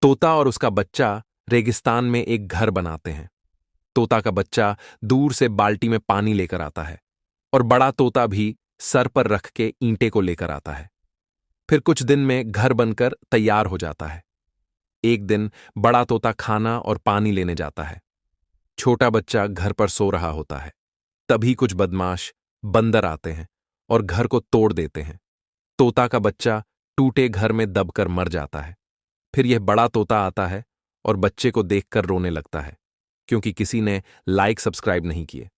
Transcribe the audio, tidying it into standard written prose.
तोता और उसका बच्चा रेगिस्तान में एक घर बनाते हैं। तोता का बच्चा दूर से बाल्टी में पानी लेकर आता है और बड़ा तोता भी सर पर रख के ईंटे को लेकर आता है। फिर कुछ दिन में घर बनकर तैयार हो जाता है। एक दिन बड़ा तोता खाना और पानी लेने जाता है। छोटा बच्चा घर पर सो रहा होता है। तभी कुछ बदमाश बंदर आते हैं और घर को तोड़ देते हैं। तोता का बच्चा टूटे घर में दबकर मर जाता है। फिर यह बड़ा तोता आता है और बच्चे को देखकर रोने लगता है, क्योंकि किसी ने लाइक सब्सक्राइब नहीं किए।